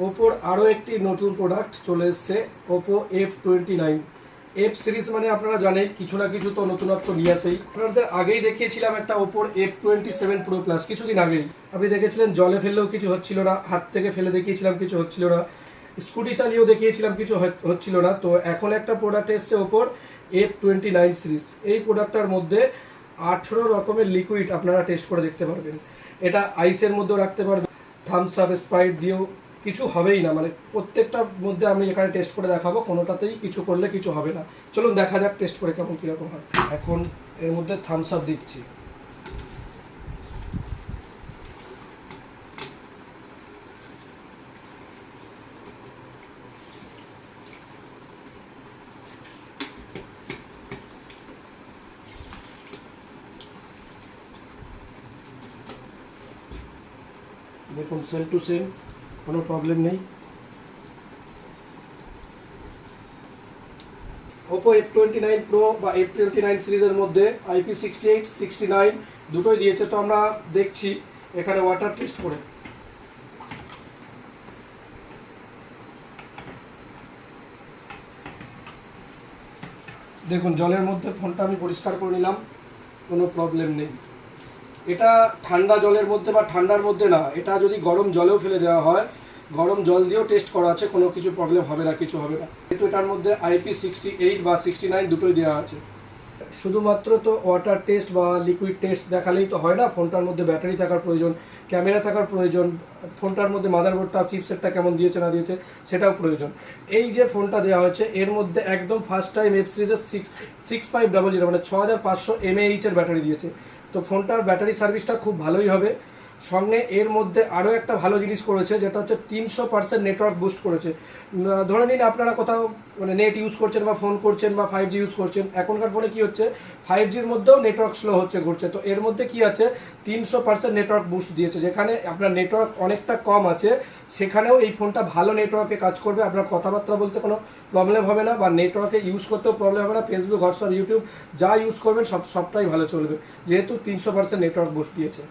ওপোর আরও একটি নতুন প্রোডাক্ট চলে এসছে, ওপো F29। এফ সিরিজ মানে আপনারা জানেন কিছু না কিছু তো নতুনত্ব নিয়ে আসেই। আপনাদের আগেই দেখিয়েছিলাম একটা ওপোর F27 Pro Plus, কিছুদিন আগেই আপনি দেখেছিলেন। জলে ফেললেও কিছু হচ্ছিল না, হাত থেকে ফেলে দেখিয়েছিলাম কিছু হচ্ছিল না, স্কুটি চালিয়েও দেখিয়েছিলাম কিছু হচ্ছিল না। তো এখন একটা প্রোডাক্ট এসছে ওপোর F29 সিরিজ। এই প্রোডাক্টটার মধ্যে 18 রকমের লিকুইড আপনারা টেস্ট করে দেখতে পারবেন। এটা আইসের মধ্যেও রাখতে পারবেন, থামস আপ, স্প্রাইট দিয়েও কিছু হবেই না, মানে প্রত্যেকটার মধ্যে আমি এখানে টেস্ট করে দেখাবো, কোনোটাতেই কিছু করলে কিছু হবে না। চলুন দেখা যাক টেস্ট করে কেমন কীরকম হয়। এখন এর মধ্যে থামস আপ দিচ্ছি। দেখুন সেম টু সেম, কোনো প্রবলেম নেই। ওপো F29 Pro বা F29 সিরিজের মধ্যে IP68, 69 দুটোই দিয়েছে। তো আমরা দেখছি এখানে ওয়াটার টেস্ট করে। দেখুন জলের মধ্যে ফোনটা আমি পরিষ্কার করে নিলাম, কোনো প্রবলেম নেই। এটা ঠান্ডা জলের মধ্যে বা ঠান্ডার মধ্যে না, এটা যদি গরম জলেও ফেলে দেওয়া হয়, গরম জল দিয়েও টেস্ট করা আছে, কোনো কিছু প্রবলেম হবে না, কিছু হবে না। কিন্তু এটার মধ্যে IP68 বা 69 দুটোই দেওয়া আছে। শুধুমাত্র তো ওয়াটার টেস্ট বা লিকুইড টেস্ট দেখালেই তো হয় না, ফোনটার মধ্যে ব্যাটারি থাকার প্রয়োজন, ক্যামেরা থাকার প্রয়োজন, ফোনটার মধ্যে মাদারবোর্ডটা, চিপসেটটা কেমন দিয়েছে না দিয়েছে সেটাও প্রয়োজন। এই যে ফোনটা দেওয়া হয়েছে এর মধ্যে একদম ফার্স্ট টাইম এফ সিরিজের 6500 মানে 6500 mAh এর ব্যাটারি দিয়েছে। তো ফোনটার ব্যাটারি সার্ভিসটা খুব ভালোই হবে। সঙ্গে এর মধ্যে আরও একটা ভালো জিনিস করেছে, যেটা হচ্ছে 300% নেটওয়ার্ক বুস্ট করেছে। ধরে নিন আপনারা কোথাও মানে নেট ইউজ করছেন বা ফোন করছেন বা 5G ইউজ করছেন, এখনকার ফোনে কি হচ্ছে 5Gর মধ্যেও নেটওয়ার্ক স্লো হচ্ছে, ঘুরছে। তো এর মধ্যে কি আছে 300% নেটওয়ার্ক বুস্ট দিয়েছে। যেখানে আপনার নেটওয়ার্ক অনেকটা কম আছে সেখানেও এই ফোনটা ভালো নেটওয়ার্কে কাজ করবে, আপনার কথাবার্তা বলতে কোনো প্রবলেম হবে না বা নেটওয়ার্কে ইউজ করতেও প্রবলেম হবে না। ফেসবুক, হোয়াটসঅ্যাপ, ইউটিউব যা ইউজ করবেন সবটাই ভালো চলবে, যেহেতু 300% নেটওয়ার্ক বুস্ট দিয়েছে।